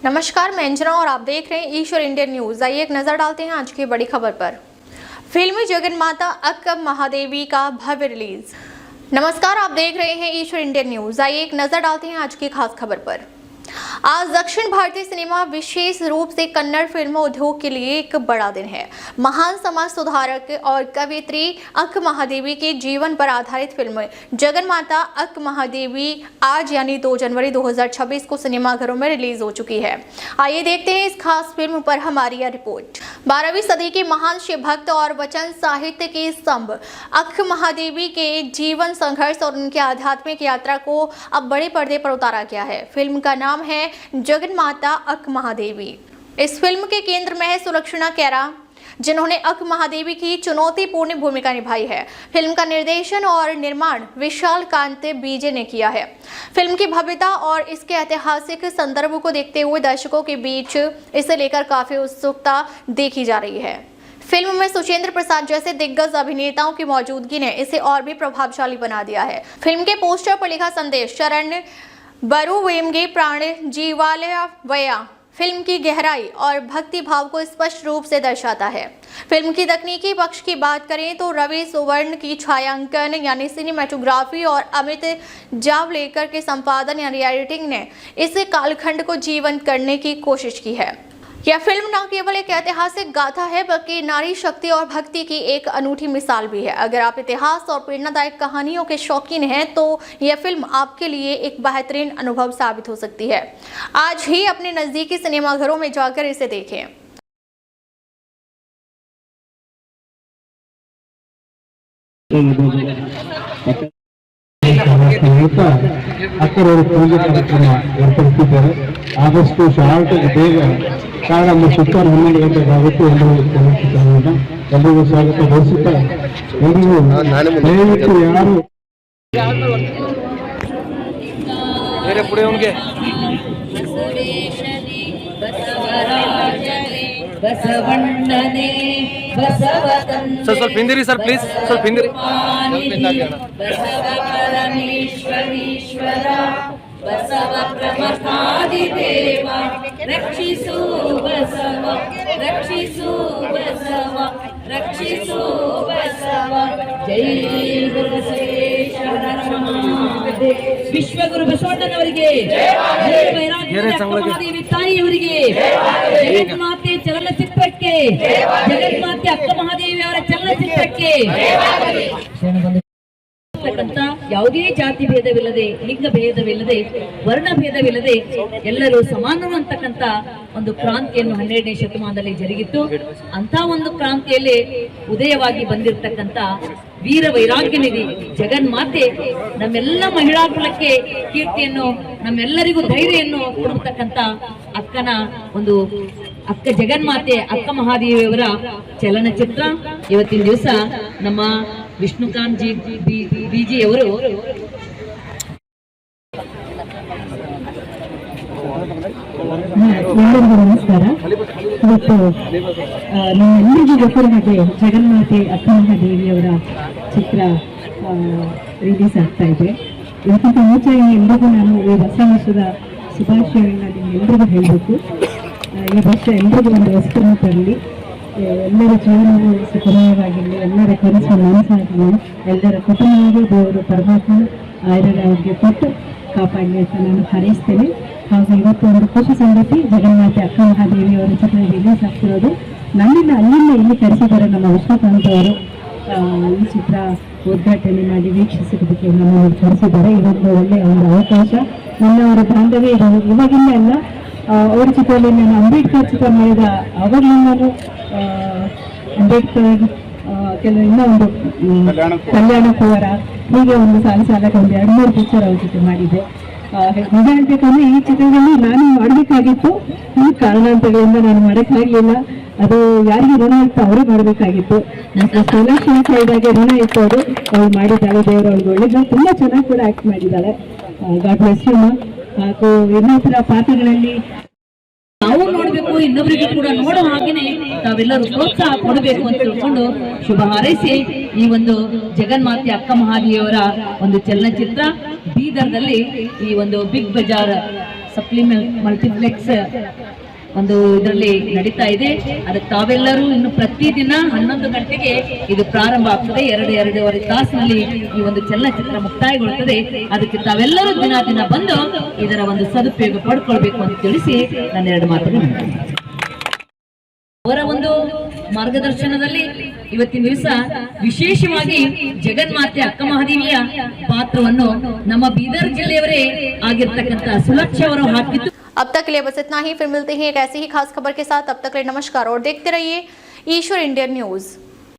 नमस्कार, मैं अंजना और आप देख रहे हैं ईश्वर इंडियन न्यूज। आइए एक नजर डालते हैं आज की बड़ी खबर पर। फिल्म जगन माता अक्का महादेवी का भव्य रिलीज। नमस्कार, आप देख रहे हैं ईश्वर इंडियन न्यूज। आइए एक नजर डालते हैं आज की खास खबर पर। आज दक्षिण भारतीय सिनेमा, विशेष रूप से कन्नड़ फिल्म उद्योग के लिए एक बड़ा दिन है। महान समाज सुधारक और कवियत्री अक्का महादेवी के जीवन पर आधारित फिल्म जगन माता अक्का महादेवी आज यानी 2 जनवरी 2026 को सिनेमाघरों में रिलीज हो चुकी है। आइए देखते हैं इस खास फिल्म पर हमारी यह रिपोर्ट। 12वीं सदी के महान शिव भक्त और वचन साहित्य के स्तंभ अक्का महादेवी के जीवन, संघर्ष और उनकी आध्यात्मिक यात्रा को अब बड़े पर्दे पर उतारा गया है। फिल्म का नाम है जगन माता अक्का महादेवी। इस फिल्म के केंद्र में है सुलक्षणा कैरा, जिन्होंने अक्का महादेवी की चुनौतीपूर्ण भूमिका निभाई है। फिल्म का निर्देशन और निर्माण विशाल कांत बीजे ने किया है। फिल्म की भव्यता और इसके ऐतिहासिक संदर्भ को देखते हुए दर्शकों के बीच इसे लेकर काफी उत्सुकता देखी जा रही है। फिल्म में सुचेंद्र प्रसाद जैसे दिग्गज अभिनेताओं की मौजूदगी ने इसे और भी प्रभावशाली बना दिया है। फिल्म के पोस्टर पर लिखा संदेश शरण बरुवेमगे प्राण जीवालय वया फिल्म की गहराई और भक्ति भाव को स्पष्ट रूप से दर्शाता है। फिल्म की तकनीकी पक्ष की बात करें तो रवि सुवर्ण की छायांकन यानी सिनेमेटोग्राफी और अमित जावलेकर के संपादन यानी एडिटिंग ने इस कालखंड को जीवंत करने की कोशिश की है। यह फिल्म न केवल एक ऐतिहासिक गाथा है बल्कि नारी शक्ति और भक्ति की एक अनूठी मिसाल भी है। अगर आप इतिहास और प्रेरणादायक कहानियों के शौकीन हैं तो यह फिल्म आपके लिए एक बेहतरीन अनुभव साबित हो सकती है। आज ही अपने नजदीकी सिनेमाघरों में जाकर इसे देखें। ಅಕ್ಕರವರು ಪೂಜೆ ಕಾರ್ಯಕ್ರಮ ಏರ್ಪಡಿಸಿದ್ದಾರೆ. ಆದಷ್ಟು ಶಾರ್ಟ್ ಬೇಗ ಕಾರಣ ನಮ್ಮ ಸುಮಾರು 12 ಗಂಟೆಗಾಗುತ್ತೆ. ಎಲ್ಲರಿಗೂ ಸ್ವಾಗತ ಬಯಸುತ್ತಾ ಎಲ್ಲರಿಗೂ ದಯವಿಟ್ಟು ಯಾರು सर ಸ್ವಲ್ಪ ಹಿಂದಿರಿ ಸರ್ ಪ್ಲೀಸ್, ಸ್ವಲ್ಪ ಹಿಂದಿರಿ. ಬಸವಪರಮೇಶ್ವರೀಶ್ವರ ಬಸವ ಪ್ರಮಥಾದಿದೇವ ರಕ್ಷಿಸು ಬಸವ ರಕ್ಷಿಸು ಬಸವ ರಕ್ಷಿಸು ಬಸವ ಜೈ ಗುರು ಬಸವೇಶ್ವರ ವಿಶ್ವಗುರು ಬಸವಣ್ಣನವರಿಗೆ, ಮಹಾದೇವಿ ತಾಯಿಯವರಿಗೆ, ಜಗನ್ಮಾತೆ ಚಲನಚಿತ್ರಕ್ಕೆ, ಜಗನ್ಮಾತೆ ಅಕ್ಕ ಮಹಾದೇವಿ ಅವರ ಚಲನಚಿತ್ರಕ್ಕೆ ಯಾವುದೇ ಜಾತಿ ಭೇದವಿಲ್ಲದೆ, ಲಿಂಗ ಭೇದವಿಲ್ಲದೆ, ವರ್ಣ ಭೇದವಿಲ್ಲದೆ ಎಲ್ಲರೂ ಸಮಾನರು ಅಂತಕ್ಕಂಥ ಒಂದು ಕ್ರಾಂತಿಯನ್ನು 12ನೇ ಶತಮಾನದಲ್ಲಿ ಜರುಗಿತ್ತು. ಅಂತ ಒಂದು ಕ್ರಾಂತಿಯಲ್ಲಿ ಉದಯವಾಗಿ ಬಂದಿರತಕ್ಕಂಥ ವೀರ ವೈರಾಗ್ಯ ನಿಧಿ ಜಗನ್ಮಾತೆ ನಮ್ಮೆಲ್ಲ ಮಹಿಳಾ ಕುಲಕ್ಕೆ ಕೀರ್ತಿಯನ್ನು, ನಮ್ಮೆಲ್ಲರಿಗೂ ಧೈರ್ಯವನ್ನು ಕೊಡತಕ್ಕಂಥ ಅಕ್ಕನ ಒಂದು ಅಕ್ಕ ಜಗನ್ಮಾತೆ ಅಕ್ಕ ಮಹಾದೇವಿಯವರ ಚಲನಚಿತ್ರ ಇವತ್ತಿನ ದಿವಸ ನಮ್ಮ ವಿಷ್ಣುಕಾಂತ್ ಬಿಜಿ ಅವರು ಎಲ್ಲರಿಗೂ ನಮಸ್ಕಾರ. ಇವತ್ತು ನಮ್ಮೆಲ್ಲರಿಗೂ ಗೊತ್ತಿರೋ ಹಾಗೆ ಜಗನ್ಮಾತೆ ಅಕ್ಕ ಮಹಾದೇವಿಯವರ ಚಿತ್ರ ರಿಲೀಸ್ ಆಗ್ತಾ ಇದೆ. ಇದಕ್ಕಿಂತ ಮುಂಚೆ ಎಲ್ರಿಗೂ ನಾನು ಈ ಹೊಸ ವರ್ಷದ ಶುಭಾಶಯಗಳನ್ನ ನಿಮ್ಮೆಲ್ಲರಿಗೂ ಹೇಳಬೇಕು. ಈ ವರ್ಷ ಎಲ್ರಿಗೂ ಒಂದು ಹೊಸತನ್ನು ತರಲಿ, ಎಲ್ಲರ ಜೀವನವೂ ಸುಖಮಯವಾಗಿರಲಿ, ಎಲ್ಲರ ಕನಸು ನನಸಾಗಲಿ, ಎಲ್ಲರ ಕುಟುಂಬವೂ ದೇವರು ಪರಮಾತ್ಮ ಆಯುರ್ವೇದಕ್ಕೆ ಕೊಟ್ಟು ಕಾಪಾಡಲಿ ಅಂತ ನಾನು ಹಾರೈಸ್ತೇನೆ. ಹಾಗೂ ಇವತ್ತು ಒಂದು ಖುಷಿ ಸಂಗತಿ, ಜಗನ್ಮಾತೆ ಅಕ್ಕ ಮಹಾದೇವಿ ಅವರ ಚಿತ್ರ ರಿಲೀಸ್ ಆಗ್ತಿರೋದು. ನನ್ನಿಂದ ಅಲ್ಲಿಂದ ಇಲ್ಲಿ ಕರೆಸಿದ್ದಾರೆ ನಮ್ಮ ವಿಷ್ಣುಕಾಂತ್ ಅವರು. ಈ ಚಿತ್ರ ಉದ್ಘಾಟನೆ ಮಾಡಿ ವೀಕ್ಷಿಸೋದಕ್ಕೆ ನಮ್ಮನ್ನು ಕರೆಸಿದ್ದಾರೆ. ಇದೊಂದು ಒಳ್ಳೆಯ ಒಂದು ಅವಕಾಶ. ನನ್ನವರ ಬಾಂಧವ್ಯ ಇವಾಗಿಂದ ಅಲ್ಲ, ಅವರ ಚಿತ್ರದಲ್ಲಿ ನಾನು ಅಂಬೇಡ್ಕರ್ ಚಿತ್ರ ಮಾಡಿದ ಅವಾಗಲಿಂದಲೂ ಅಂಬೇಡ್ಕರ್ ಕೆಲವು ಇನ್ನೂ ಒಂದು ಕಲ್ಯಾಣ ಕುವರ, ಹೀಗೆ ಒಂದು ಸಾಲಕ್ಕೆ ಒಂದು 2-3 ಪಿಕ್ಚರ್ ಅವ್ರ ಜೊತೆ ಮಾಡಿದ್ದೆ. ನಿಜ ಹೇಳ್ಬೇಕಂದ್ರೆ ಈ ಚಿತ್ರದಲ್ಲಿ ನಾನು ಮಾಡಬೇಕಾಗಿತ್ತು, ಈ ಕಾರಣಾಂತರಗಳಿಂದ ನಾನು ಮಾಡೋಕ್ಕಾಗಲಿಲ್ಲ. ಅದು ಯಾರಿಗೆ ಋಣ ಇತ್ತು ಅವರೇ ಮಾಡಬೇಕಾಗಿತ್ತು. ನನ್ನ ಸೆಲೆಕ್ಷನ್ ಸೈಡಾಗೆ ಋಣ ಇತ್ತು, ಅವ್ರು ಮಾಡಿದ್ದಾಳೆ. ದೇವರು ಅವ್ರಿಗೆ ಒಳ್ಳೆದು, ತುಂಬ ಚೆನ್ನಾಗಿ ಕೂಡ ಆ್ಯಕ್ಟ್ ಮಾಡಿದ್ದಾಳೆ. God bless you. ಹಾಗೂ ಇನ್ನೊಂಥರ ಪಾತ್ರಗಳಲ್ಲಿ ನಾವು ನೋಡ್ಬೇಕು, ಇನ್ನೊಬ್ಬರಿಗೆ ಕೂಡ ನೋಡೋ ಹಾಗೇನೆ ತಾವೆಲ್ಲರೂ ಪ್ರೋತ್ಸಾಹ ಕೊಡಬೇಕು ಅಂತ ತಿಳ್ಕೊಂಡು ಶುಭ ಹಾರೈಸಿ ಈ ಒಂದು ಜಗನ್ಮಾತೆ ಅಕ್ಕ ಮಹಾದೇವಿಯವರ ಒಂದು ಚಲನಚಿತ್ರ ಬೀದರ್ದಲ್ಲಿ ಈ ಒಂದು ಬಿಗ್ ಬಜಾರ್ ಮಲ್ಟಿಪ್ಲೆಕ್ಸ್ ಒಂದು ಇದರಲ್ಲಿ ನಡೀತಾ ಇದೆ. ಅದಕ್ಕೆ ತಾವೆಲ್ಲರೂ ಇನ್ನು ಪ್ರತಿದಿನ 11 ಗಂಟೆಗೆ ಇದು ಪ್ರಾರಂಭ ಆಗ್ತದೆ. 2-2.5 ತಾಸಿನಲ್ಲಿ ಈ ಒಂದು ಚಲನಚಿತ್ರ ಮುಕ್ತಾಯಗೊಳ್ಳುತ್ತದೆ. ಅದಕ್ಕೆ ತಾವೆಲ್ಲರೂ ದಿನ ಬಂದು ಇದರ ಒಂದು ಸದುಪಯೋಗ ಪಡ್ಕೊಳ್ಬೇಕು ಅಂತ ತಿಳಿಸಿ ನನ್ನ 2 ಮಾತುಗಳು ಅವರ ಒಂದು ಮಾರ್ಗದರ್ಶನದಲ್ಲಿ ಇವತ್ತಿನ ದಿವಸ ವಿಶೇಷವಾಗಿ ಜಗನ್ಮಾತೆ ಅಕ್ಕ ಮಹಾದೇವಿಯ ಪಾತ್ರವನ್ನು ನಮ್ಮ ಬೀದರ್ ಜಿಲ್ಲೆಯವರೇ ಆಗಿರ್ತಕ್ಕಂಥ ಸುಲಕ್ಷ ಅವರು ಹಾಕಿದ್ದು. अब तक के लिए बस इतना ही, फिर मिलते हैं एक ऐसी ही खास खबर के साथ। अब तक के लिए नमस्कार और देखते रहिए ईश्वर इंडियन न्यूज।